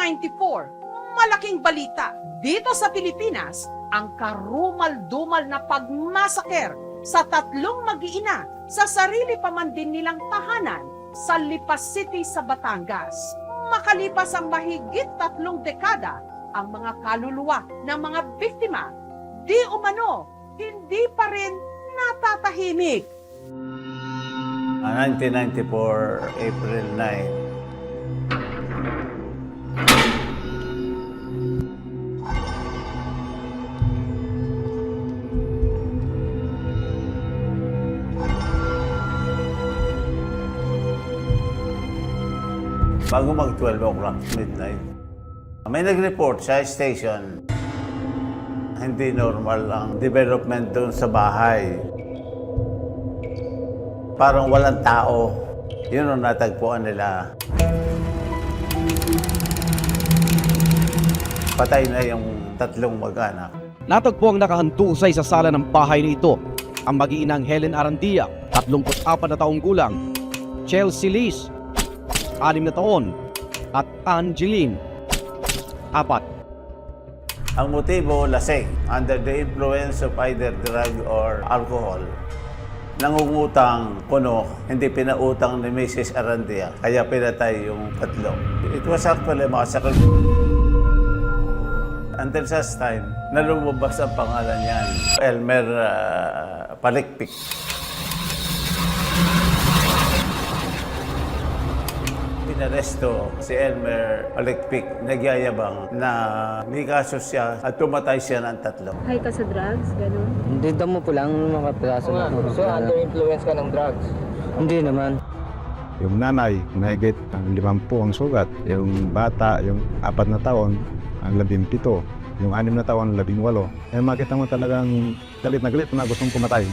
1994, malaking balita. Dito sa Pilipinas, ang karumal-dumal na pagmasaker sa 3 mag-iina sa sarili pa man din nilang tahanan sa Lipas City sa Batangas. Makalipas ang mahigit 3 dekada, ang mga kaluluwa ng mga biktima, di umano, hindi pa rin natatahimik. 1994, April 9. Bago mag 12 o'clock, midnight, may nag-report sa station, hindi normal ang development doon sa bahay. Parang walang tao. Yun ang natagpuan nila. Patay na yung 3 mag-anak. Natagpo ang nakahantusay sa sala ng bahay nito ang mag-iinang Helen Arandia, 34 na taong gulang, Chelsea Liz, 6 na taon, at Angeline, 4. Ang motibo, lasing, under the influence of either drug or alcohol. Nangungutang kuno, hindi pinautang ni Mrs. Arandia, kaya pinatay yung 3. It was actually a massacre. Until such time, na lumabas ang pangalan niyan, Elmer Palikpik. Pinaresto si Elmer Palikpik, nagyayabang na may kaso siya at tumatay siya ng 3. Hay ka sa drugs, gano'n? Hindi damo po lang makapilaso na. So, under influence ka ng drugs? Hindi naman. Yung nanay, mahigit ang 50 ang sugat. Yung bata, yung 4 na taon, ang 17. Yung 6 na taon, 18. Eh makita mo talagang galit na gustong pumatay.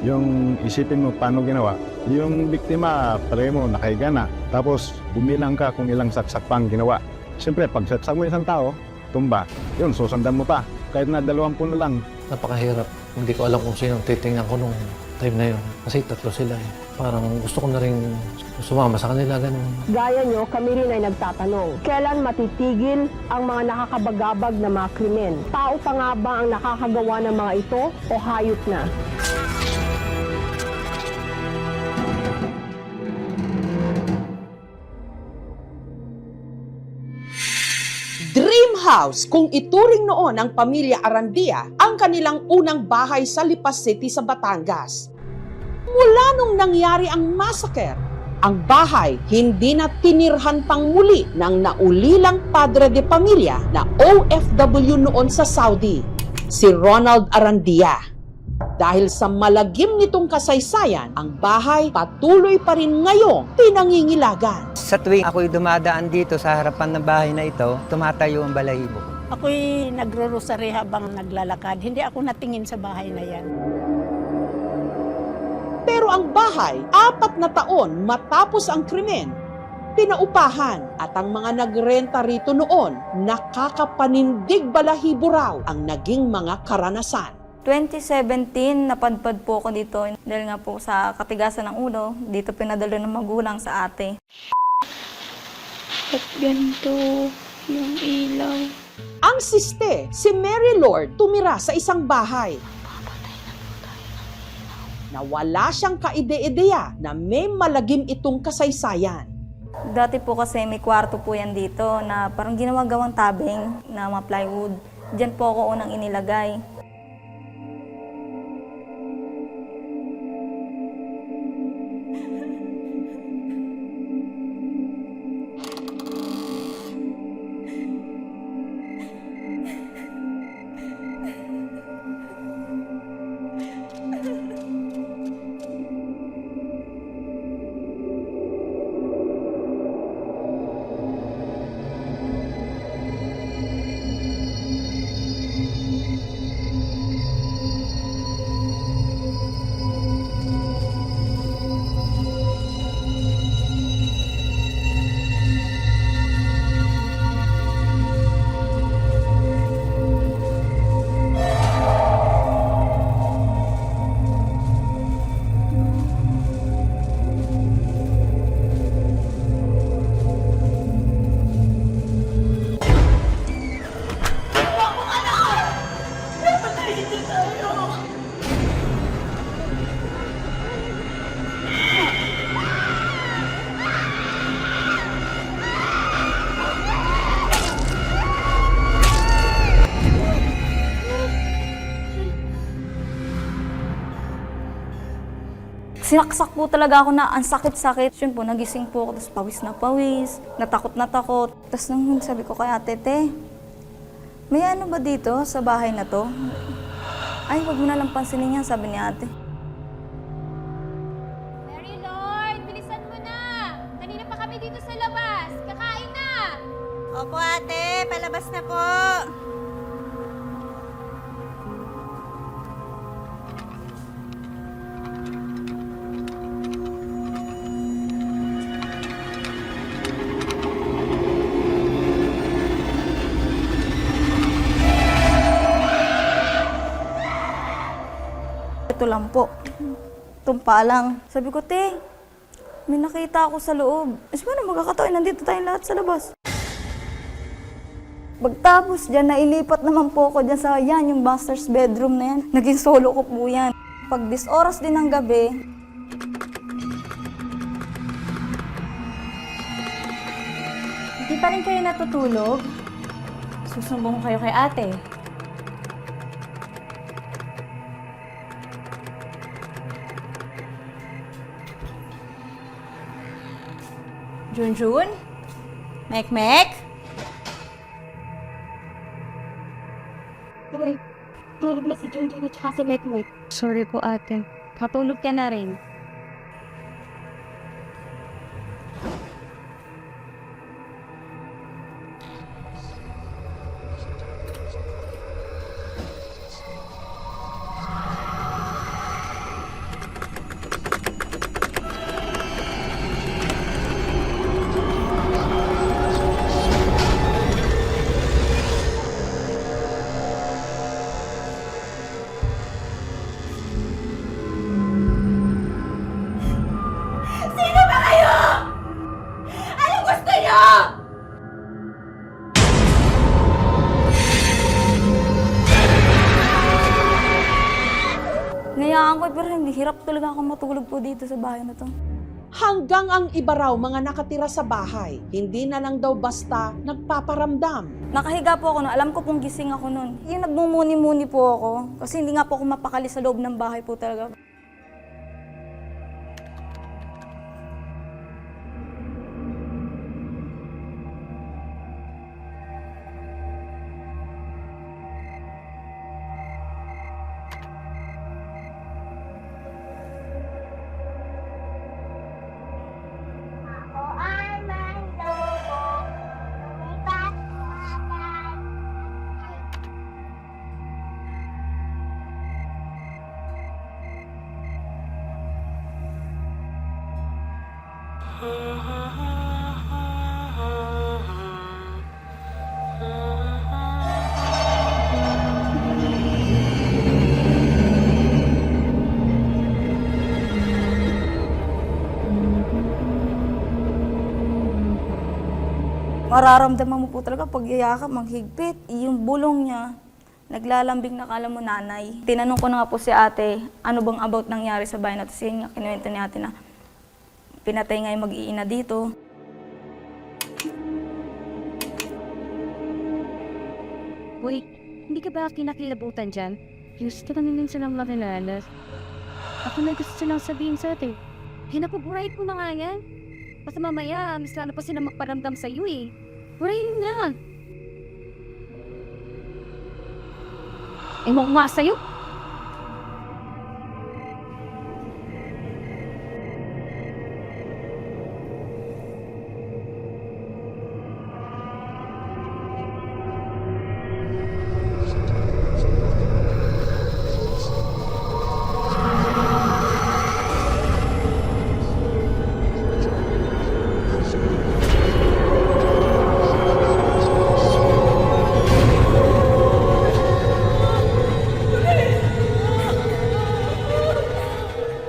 Yung isipin mo paano ginawa. Yung biktima, pare mo, nakahiga na. Tapos bumilang ka kung ilang saksak pang ginawa. Siyempre, pag saksak mo isang tao, tumba. Yun, susundan mo pa. Kahit na 20 na lang. Napakahirap. Hindi ko alam kung sino titingnan ko nung time na yun. Kasi 3 sila eh. Parang gusto ko na rin sumama sa kanila, ganun. Gaya nyo, kami rin ay nagtatanong, kailan matitigil ang mga nakakabagabag na mga krimen? Tao pa nga ba ang nakakagawa ng mga ito o hayop na? Dream house kung ituring noon ng pamilya Arandia ang kanilang unang bahay sa Lipas City sa Batangas. Mula nung nangyari ang massacre, ang bahay hindi na tinirhan pang muli ng naulilang padre de pamilya na OFW noon sa Saudi, si Ronald Arandia. Dahil sa malagim nitong kasaysayan, ang bahay patuloy pa rin ngayong pinangingilagan. Sa tuwing ako'y dumadaan dito sa harapan ng bahay na ito, tumatayo ang balahibo. Ako'y nagro-rosary habang naglalakad. Hindi ako natingin sa bahay na yan. Pero ang bahay, 4 na taon matapos ang krimen, pinaupahan at ang mga nagrenta rito noon, nakakapanindig balahibo raw ang naging mga karanasan. 2017, napadpad po ako dito dahil nga po sa katigasan ng ulo, dito pinadalo ng magulang sa ate. Ba't ganito yung ilaw? Ang siste, si Mary Lord, tumira sa isang bahay. Na wala siyang kaide-ideya na may malagim itong kasaysayan. Dati po kasi may kwarto po yan dito na parang ginawa-gawang tabing na mga plywood. Diyan po ako unang inilagay. Sinaksak po talaga ako na ang sakit-sakit. Yun po, nagising po ako, tapos pawis na pawis, natakot na takot. Tapos nung sabi ko kay ate, te, may ano ba dito sa bahay na to? Ay, wag mo na lang pansinin yan, sabi ni ate. Mary Lord, bilisan mo na! Kanina pa kami dito sa labas. Kakain na! Opo ate, palabas na po. Ito lang po. Tumpa lang. Sabi ko, te, may nakita ako sa loob. Is paano magkakataon? Nandito tayong lahat sa labas. Pagtapos dyan, nailipat naman po ako dyan sa yung master's bedroom na yan. Naging solo ko po yan. Pag 10 oras din ng gabi, Hindi pa rin kayo natutulog? Susumbong kayo kay ate. Junjun? Mek-mek? Tulog na si Junjun at saka si Mek-mek. Sorry po ate. Patulog ka na rin. ngayaan ko, pero hindi. Hirap talaga ako matulog po dito sa bahay na to. Hanggang ang iba raw mga nakatira sa bahay, hindi na lang daw basta nagpaparamdam. Nakahiga po ako noon. Alam ko pong gising ako noon. Yung nagmumuni-muni po ako. Kasi hindi nga po ako mapakali sa loob ng bahay po talaga. Mararamdaman mo po talaga pag iyakap, maghigpit. Yung bulong niya, naglalambing na kala mo nanay. Tinanong ko na nga po si ate, ano bang about nangyari sa bahay na ito? Siya nga, kinuwento ni ate na pinatay nga yung mag-iina dito. Wait, hindi ka ba kinakilabutan dyan? Gusto ka namin silang makilalas. Ako na gusto silang sabihin sa atin. Hinapag-right mo na nga yan. Basta mamaya, mas lalo pa sila magparamdam sa iyo eh. Burahin na. Ewan ko nga sa'yo.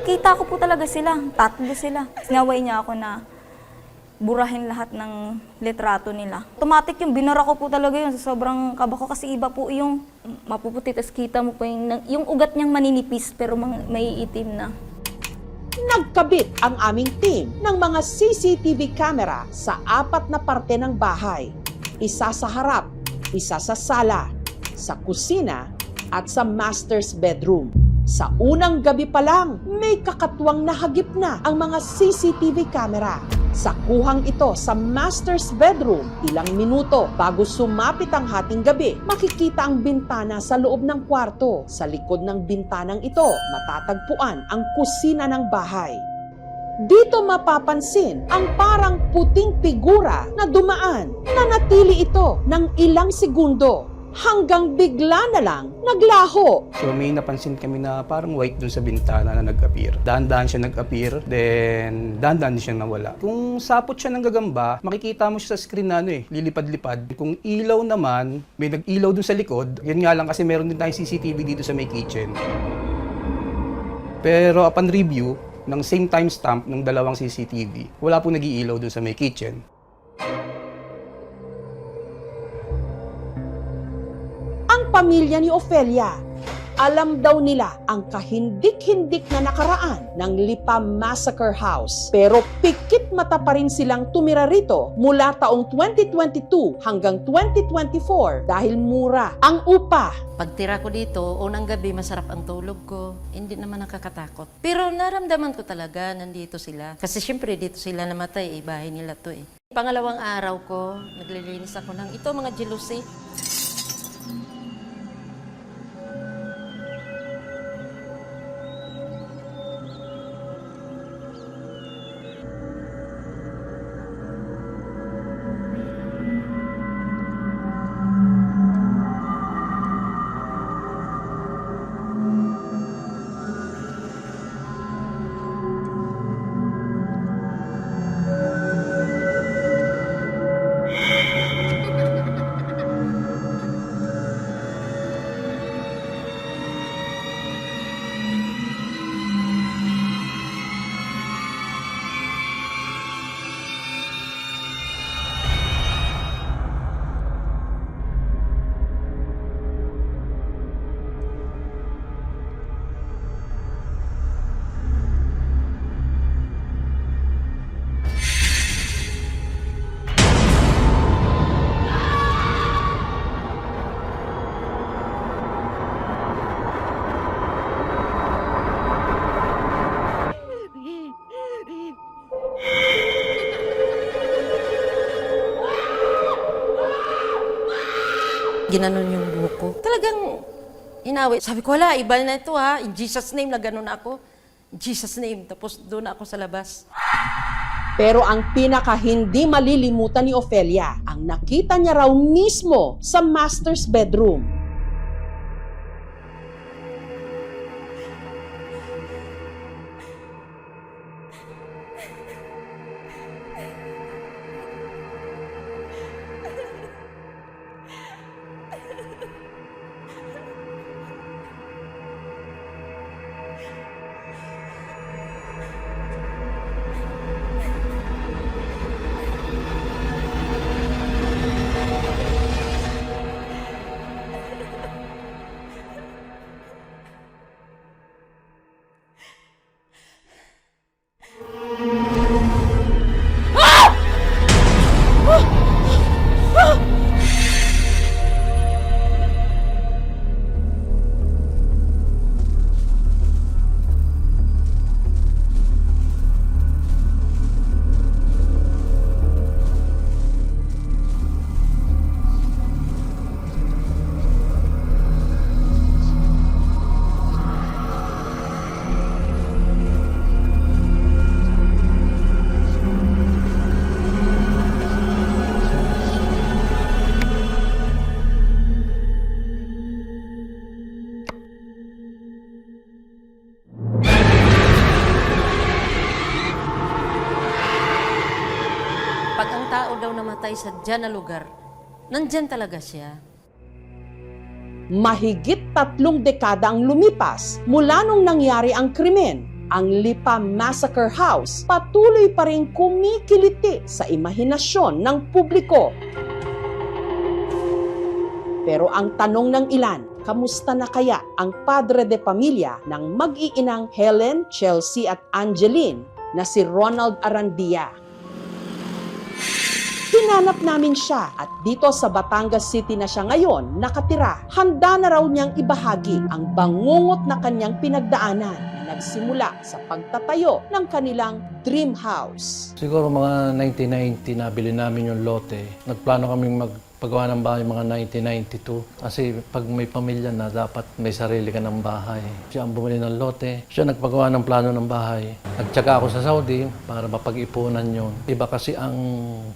Kita ko po talaga sila, 3 sila. Sinaway niya ako na burahin lahat ng litrato nila. Automatic yung binara ko po talaga yun sa sobrang kaba ko kasi iba po yung mapuputi, tas kita mo po yung ugat niyang maninipis pero may itim na. Nagkabit ang aming team ng mga CCTV camera sa 4 na parte ng bahay. Isa sa harap, isa sa sala, sa kusina at sa master's bedroom. Sa unang gabi pa lang, may kakatwang nahagip na ang mga CCTV camera. Sa kuhang ito sa master's bedroom, ilang minuto bago sumapit ang hating gabi, makikita ang bintana sa loob ng kwarto. Sa likod ng bintanang ito, matatagpuan ang kusina ng bahay. Dito mapapansin ang parang puting figura na dumaan. Nanatili ito ng ilang segundo hanggang bigla na lang naglaho. So may napansin kami na parang white dun sa bintana na nag-appear. Dahan-dahan siya nag-appear, then dahan-dahan din siya nawala. Kung sapot siya ng gagamba, makikita mo siya sa screen na lilipad-lipad. Kung ilaw naman, may nag-ilaw dun sa likod. Yan nga lang kasi meron din tayong CCTV dito sa may kitchen. Pero upon review ng same timestamp ng dalawang CCTV, wala po nag-iilaw dun sa may kitchen. Pamilya ni Ofelia, alam daw nila ang kahindik-hindik na nakaraan ng Lipa Massacre House. Pero pikit mata pa rin silang tumira rito mula taong 2022 hanggang 2024 dahil mura ang upa. Pagtira ko dito, unang gabi masarap ang tulog ko. Hindi naman nakakatakot. Pero naramdaman ko talaga nandito sila. Kasi syempre dito sila namatay, bahay nila to eh. Pangalawang araw ko, naglilinis ako ng ito mga jealousy. Ginanon yung buhok ko. Talagang inawi. Sabi ko, wala, iba na ito ha. In Jesus' name na ganon ako. In Jesus' name. Tapos doon ako sa labas. Pero ang pinaka hindi malilimutan ni Ofelia, ang nakita niya raw mismo sa master's bedroom. Pag ang tao daw namatay sa dyan na lugar, nandyan talaga siya. Mahigit 3 dekada ang lumipas mula nung nangyari ang krimen. Ang Lipa Massacre House patuloy pa rin kumikiliti sa imahinasyon ng publiko. Pero ang tanong ng ilan, kamusta na kaya ang padre de pamilya ng mag-iinang Helen, Chelsea at Angeline na si Ronald Arandia? Hinanap namin siya at dito sa Batangas City na siya ngayon nakatira. Handa na raw niyang ibahagi ang bangungot na kanyang pinagdaanan na nagsimula sa pagtatayo ng kanilang dream house. Siguro mga 1990 nabili namin yung lote. Nagplano kaming magpagawa ng bahay mga 1992. Kasi pag may pamilya na, dapat may sarili ka ng bahay. Siya ang bumili ng lote. Siya nagpagawa ng plano ng bahay. Nagtyaga ako sa Saudi para mapag-ipunan yun. Iba kasi ang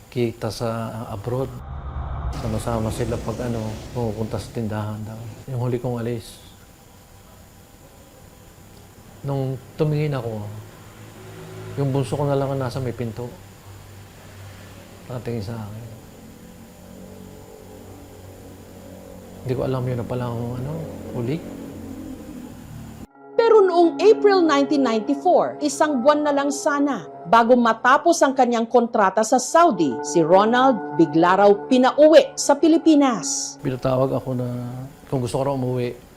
kita sa abroad. Sama-sama sila pag pupunta sa tindahan daw. Yung huli kong alis. Nung tumingin ako, yung bunso ko na lang ang nasa may pinto. Nakatingin sa akin. Hindi ko alam yun na pala akong huli. Pero noong April 1994, isang buwan na lang sana, bago matapos ang kanyang kontrata sa Saudi, si Ronald bigla raw pinauwi sa Pilipinas. Pinatawag ako na kung gusto ko raw umuwi.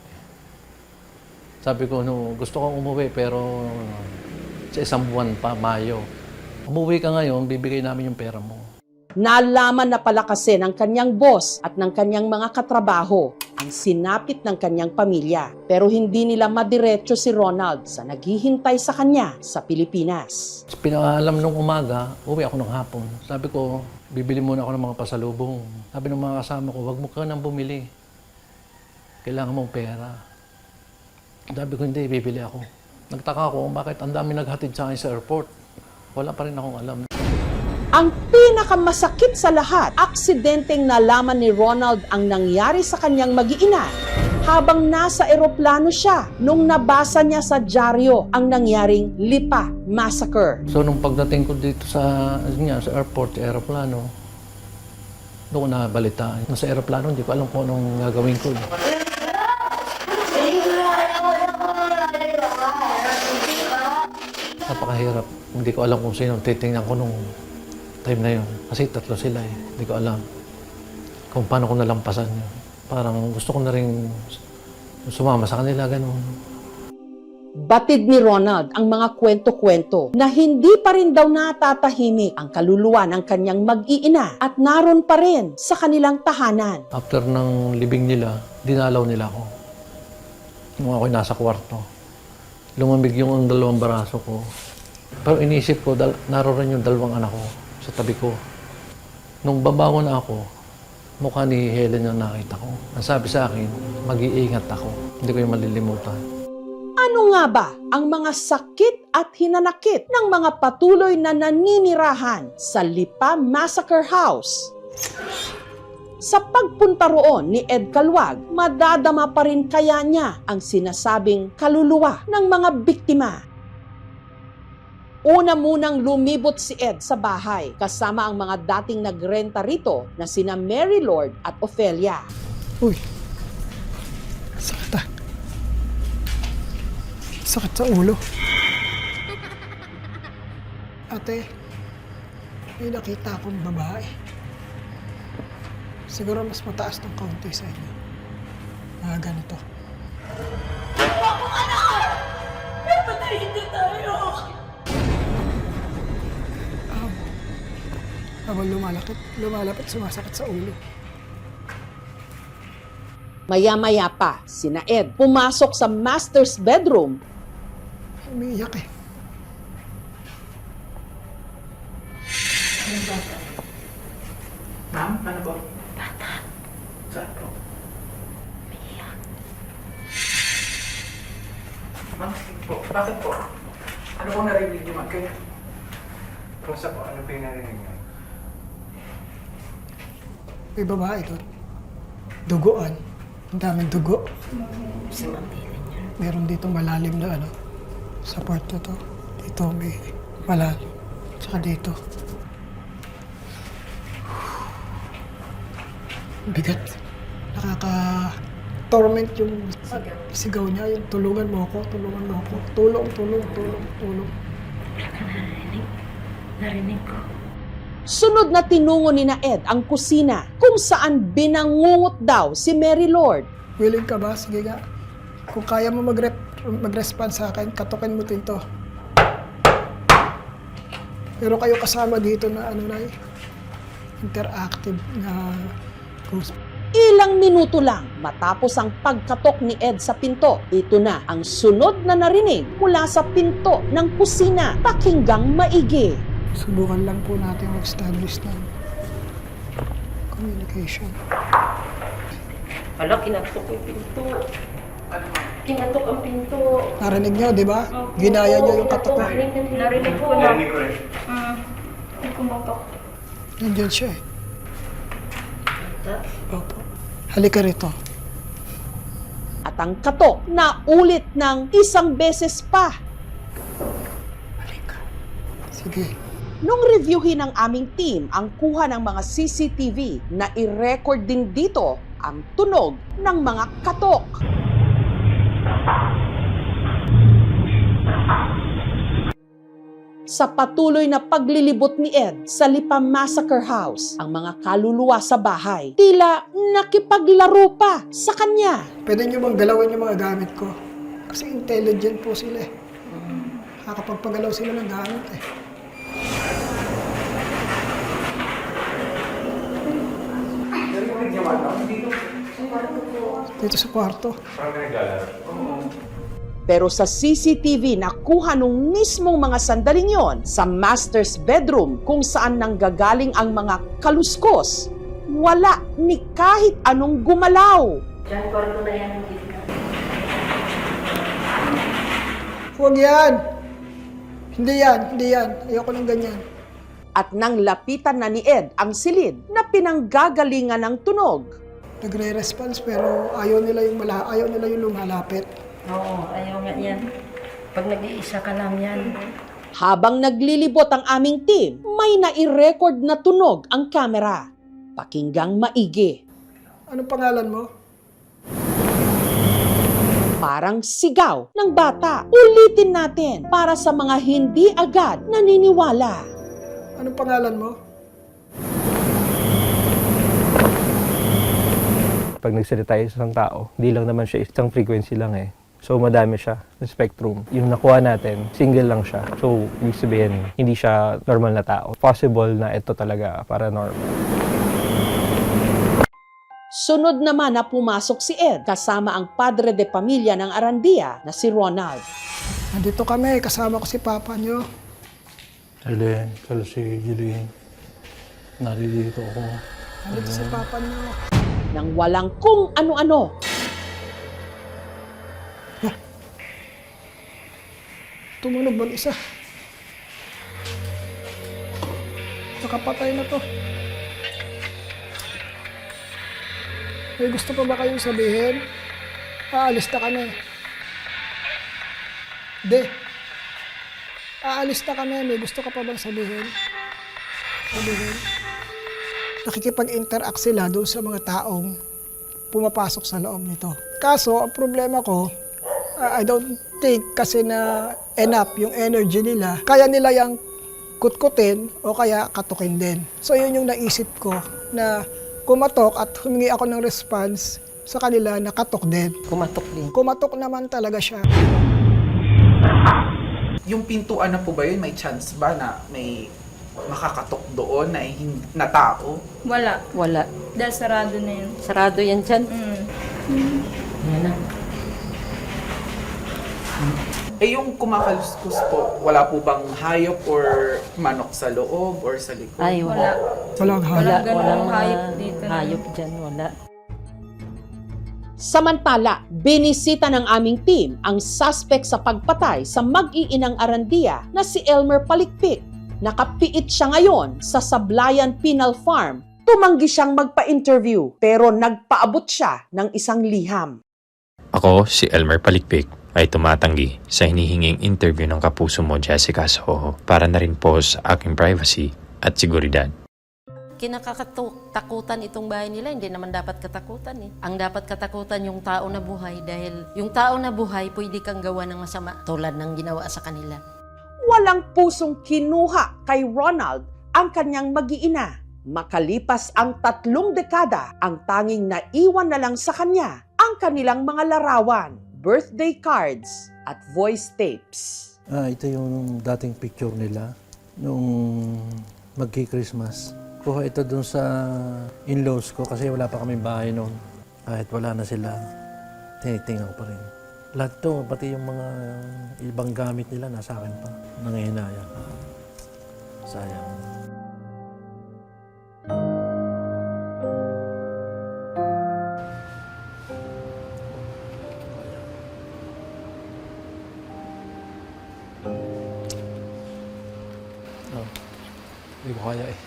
Sabi ko, gusto kong umuwi pero sa isang buwan pa, Mayo. Umuwi ka ngayon, bibigay namin yung pera mo. Nalaman na pala kasi ng kanyang boss at ng kanyang mga katrabaho ang sinapit ng kanyang pamilya. Pero hindi nila madiretso si Ronald sa naghihintay sa kanya sa Pilipinas. Pinaalam nung umaga, uwi ako ng hapon. Sabi ko, bibili muna ako ng mga pasalubong. Sabi ng mga kasama ko, wag mo ka nang bumili. Kailangan mong pera. Sabi ko, hindi, bibili ako. Nagtaka ako bakit ang dami naghatid sa akin sa airport. Wala pa rin akong alam. Ang pinakamasakit sa lahat, aksidenteng nalaman ni Ronald ang nangyari sa kanyang mag-iina habang nasa eroplano siya nung nabasa niya sa dyaryo ang nangyaring Lipa Massacre. So nung pagdating ko dito sa airport, sa aeroplano, doon ko nabalitaan. Nasa aeroplano, hindi ko alam kung anong gagawin ko. Napakahirap. Hindi ko alam kung sino titingnan ko nung time na yun. Kasi tatlo sila eh. Hindi ko alam kung paano ko nalampasan yun. Parang gusto ko na rin sumama sa kanila, ganun. Batid ni Ronald ang mga kwento-kwento na hindi pa rin daw natatahimik ang kaluluwa ng kanyang mag-iina at naroon pa rin sa kanilang tahanan. After ng libing nila, dinalaw nila ako. Nung ako'y nasa kwarto. Lumamig yung dalawang baraso ko. Pero inisip ko, naroon yung dalawang anak ko sa tabi ko. Nung babangon ako, mukha ni Helen yung nakita ko. Ang sabi sa akin, mag-iingat ako. Hindi ko yung malilimutan. Ano nga ba ang mga sakit at hinanakit ng mga patuloy na naninirahan sa Lipa Massacre House? Sa pagpunta roon ni Ed Calwag, madadama pa rin kaya niya ang sinasabing kaluluwa ng mga biktima. Una munang lumibot si Ed sa bahay kasama ang mga dating nagrenta rito na sina Mary Lord at Ofelia. Uy, sakit ah. Sakit sa ulo. Ate, may nakita akong babae. Siguro mas mataas ng kaunti sa inyo. Mga ganito. Habang lumalapit, sumasakit sa ulo. Maya-maya pa, sina Ed pumasok sa master's bedroom. Umiiyak eh. Anong bata? Ma'am, ano po? Bata. Saan po? Umiiyak. Ma'am, po, bakit po? Ano po narinig niyo, ma'am? Kaya? Rosa po, ano po yung narinig niyo? May babae doon. Dugoan. Ang daming dugo. Meron dito malalim na sa part na to. Dito may malalim. Tsaka dito. Bigat. Nakaka-torment yung sigaw niya. Yung tulungan mo ako, tulungan mo ako. Tulong. Wala ka narinig. Narinig ko. Sunod na tinungo ni na Ed ang kusina kung saan binangungot daw si Mary Lord. Willing ka ba? Sige nga. Kung kaya mo mag-respond sa akin, katukin mo dito. Pero kayo kasama dito na interactive na cruise. Ilang minuto lang matapos ang pagkatok ni Ed sa pinto, ito na ang sunod na narinig mula sa pinto ng kusina. Pakinggang maigi. Subukan lang po natin mag-establish ng communication. Hala, kinatok yung pinto. Kinatok ang pinto. Narinig niyo, di ba? Ginaya niyo yung katok. Narinig ko na. Hindi kumatok. Nandiyan siya eh. Opo. Halika rito. At ang katok na ulit ng isang beses pa. Halika. Sige. Nung reviewin ng aming team ang kuha ng mga CCTV, na i-record din dito ang tunog ng mga katok. Sa patuloy na paglilibot ni Ed sa Lipa Massacre House, ang mga kaluluwa sa bahay tila nakipaglaro pa sa kanya. Pwede niyo bang galawin yung mga gamit ko? Kasi intelligent po sila eh. Nakakapagpagalaw sila ng gamit eh. Dito sa kwarto. Pero sa CCTV nakuha nung mismong mga sandaling yon sa master's bedroom kung saan nanggagaling ang mga kaluskos, wala ni kahit anong gumalaw. Diyan, kwarto na yan. Huwag yan! Hindi yan, hindi yan. Ayoko ng ganyan. At nang lapitan na ni Ed ang silid na pinanggagalingan ng tunog, Nagre-response pero ayaw nila yung lumalapit. Oo, ayaw nga yan. Pag nag-iisa ka lang yan. habang naglilibot ang aming team, may nai-record na tunog ang kamera. Pakinggang maigi. Anong pangalan mo? Parang sigaw ng bata. Ulitin natin para sa mga hindi agad naniniwala. Anong pangalan mo? Pag nagsalita yung isang tao, hindi lang naman siya isang frequency lang eh. So madami siya sa spectrum. Yung nakuha natin, single lang siya. So ibig sabihin, hindi siya normal na tao. Possible na ito talaga paranormal. Sunod naman na pumasok si Ed kasama ang padre de pamilya ng Arandia na si Ronald. Nandito kami, kasama ko si papa niyo. Helen, si Jeline, naririto ako. Nandito si papa niyo. Nang walang kung ano-ano. Tumunog ba isa? Nakapatay na to. May gusto pa ba kayong sabihin? Aalis na kami. Aalis na kami. May gusto ka pa bang sabihin? Nakikipag-interact sila doon sa mga taong pumapasok sa loob nito. Kaso, ang problema ko, I don't think kasi na enough yung energy nila. Kaya nila yung kutkutin o kaya katukin din. So yun yung naisip ko na kumatok at humingi ako ng response sa kanila na katok din. Kumatok din. Kumatok naman talaga siya. Yung pintuan na po ba yun, may chance ba na may makakatok doon na tao? Wala. Wala. Dahil sarado na yun. Sarado yan dyan. Yan na. Eh yung kumakaluskus po, wala po bang hayop or manok sa loob or sa likod? Ay, wala. Walang hayop. Walang hayop dito. Hayop dyan, wala. Samantala, binisita ng aming team ang suspect sa pagpatay sa mag-iinang Arandia na si Elmer Palikpik. Nakapiit siya ngayon sa Sablayan Penal Farm. Tumanggi siyang magpa-interview pero nagpaabot siya ng isang liham. Ako, si Elmer Palikpik, ay tumatanggi sa hinihinging interview ng kapuso mo, Jessica Soho, para na rin po sa aking privacy at seguridad. Kinakatakutan itong bahay nila, hindi naman dapat katakutan eh. Ang dapat katakutan yung tao na buhay dahil yung tao na buhay pwede kang gawa ng masama tulad ng ginawa sa kanila. Walang pusong kinuha kay Ronald ang kanyang mag-iina. Makalipas ang 3 dekada, ang tanging naiwan na lang sa kanya ang kanilang mga larawan, birthday cards at voice tapes. Ito yung dating picture nila nung magki-Christmas. Kuha ito dun sa in-laws ko kasi wala pa kaming bahay noon. Kahit wala na sila, tinitingnan ko pa rin. Lahat to, pati yung mga ibang gamit nila, nasa akin pa. Nangihinayang. Sayang. Oh, hindi ko kaya eh.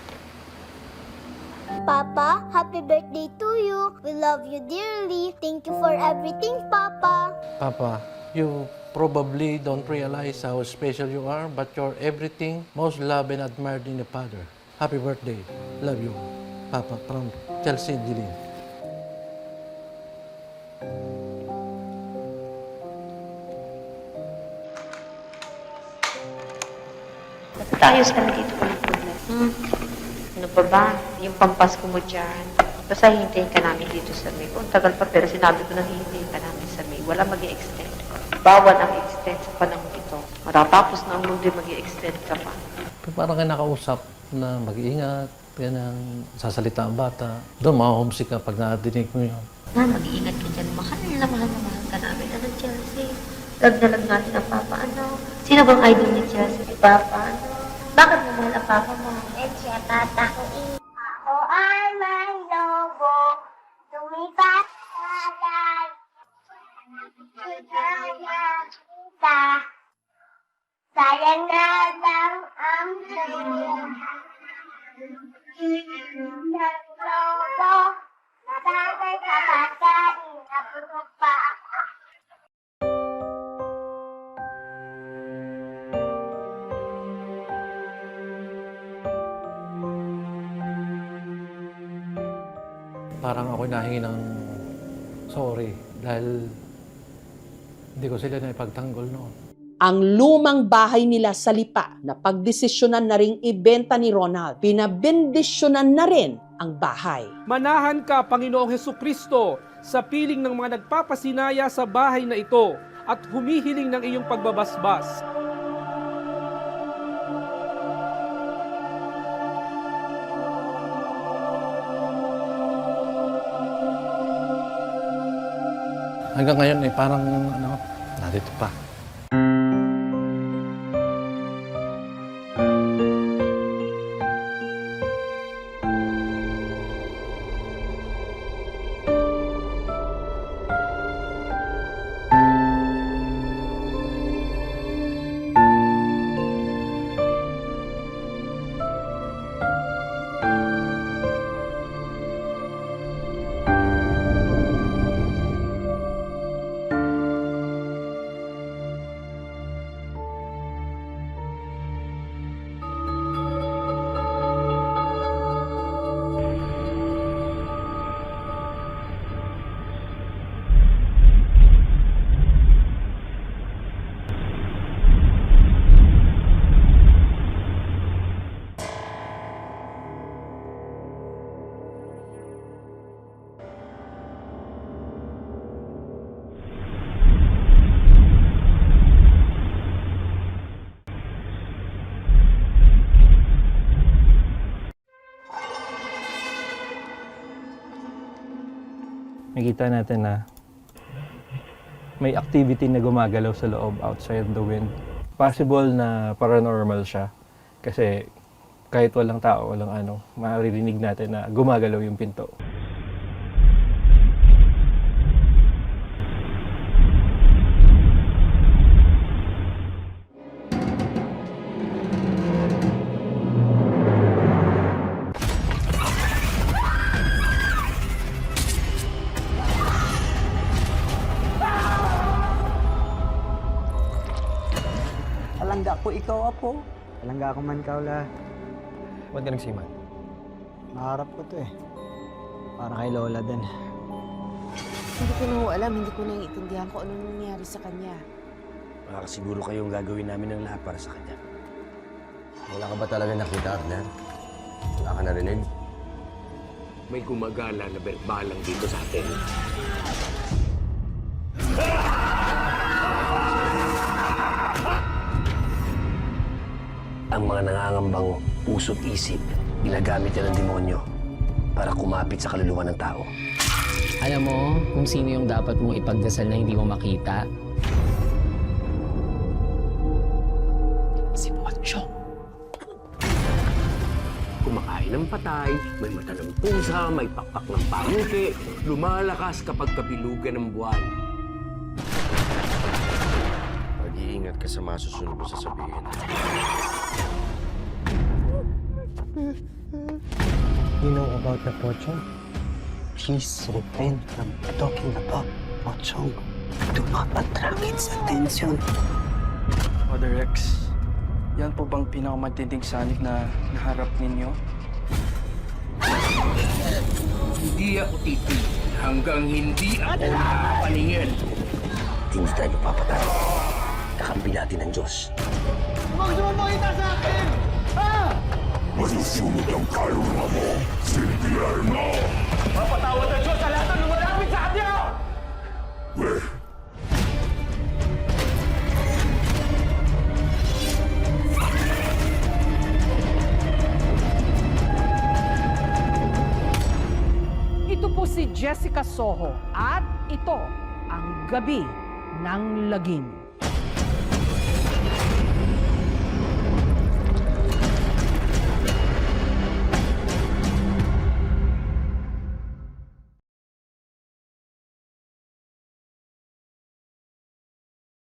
Papa, happy birthday to you. We love you dearly. Thank you for everything, Papa. Papa, you probably don't realize how special you are, but you're everything most loved and admired in a father. Happy birthday. Love you. Papa, from Chelsea Jilin. Ayos ka na dito walang problema. Ano pa ba? Yung pampasko mo dyan. Basta hintayin ka namin dito sa May. Ang tagal pa pero sinabi ko na hintayin ka namin sa May. Wala mag-i-extend. Bawal ang extend sa panahon ito. Matatapos na ang mundo mag-i-extend ka pa. Pero parang kayo nakausap na mag-iingat, ganyan, sasalita ang bata. Doon, ma-homesick ka pag nadinig mo yun. Na, mag-iingat ka dyan. Mahal na mahal ka namin. Ano, Chelsea? Lag na lag natin ang Papa. Ano? Sino bang idol ni Chelsea? Si Papa. Ano? Bakit mo mahal ang Papa mo? Siya tata ko ako ay may lobo. Tumipat sa alay. Kaya kita. Sayang na lang ang sa'yo. Naglobo. Natagay sa pagkain. Napulog pa ako. Parang ako nahingi ng sorry dahil hindi ko sila naipagtanggol noon. Ang lumang bahay nila sa Lipa na pagdesisyonan na ring ibenta ni Ronald, pinabendisyonan na rin ang bahay. Manahan ka, Panginoong Hesukristo, sa piling ng mga nagpapasinaya sa bahay na ito at humihiling ng iyong pagbabasbas. Hanggang ngayon eh parang narito pa. Nakita natin na may activity na gumagalaw sa loob outside the wind. Possible na paranormal siya kasi kahit walang tao, walang ano, maririnig natin na gumagalaw yung pinto. Palangga ko ikaw, Apo. Palangga ako man, Kaula. Ba't ka nagsiman? Naharap ko to eh. Para kay Lola din. Hindi ko na ho alam, hindi ko naiintindihan kung ano nangyari sa kanya. Baka siguro kayong gagawin namin ng lahat para sa kanya. Wala ka ba talaga nakita, Arner? Wala ka narinig? May gumagala na berbalang dito sa atin. Ang mga nangangambang puso't isip Ginagamit yan ng demonyo para kumapit sa kaluluwa ng tao. Alam mo kung sino yung dapat mong ipagdasal na hindi mo makita? Si Pochong. Kumakain ng patay, may mata ng pusa, may pakpak ng pangke, lumalakas kapag kabilugan ng buwan. Mag-iingat ka sa masusunod mo sasabihin. You know about the Pochong? Please refrain from talking about Pochong. Do not attract its attention. Father Rex, yan po bang pinakamatinding sanik na naharap ninyo? Hindi ako titigil hanggang hindi ako nakapaningin. Hindi tayo papatay. Kakampi natin ang Diyos. Huwag sumapakita sa akin! Masusunod ang kaluluwa mo, Silviar mo! Mapatawad ang Diyos sa lahat ng lumalapit sa kanya! Ito po si Jessica Soho at ito ang Gabi ng Lagim.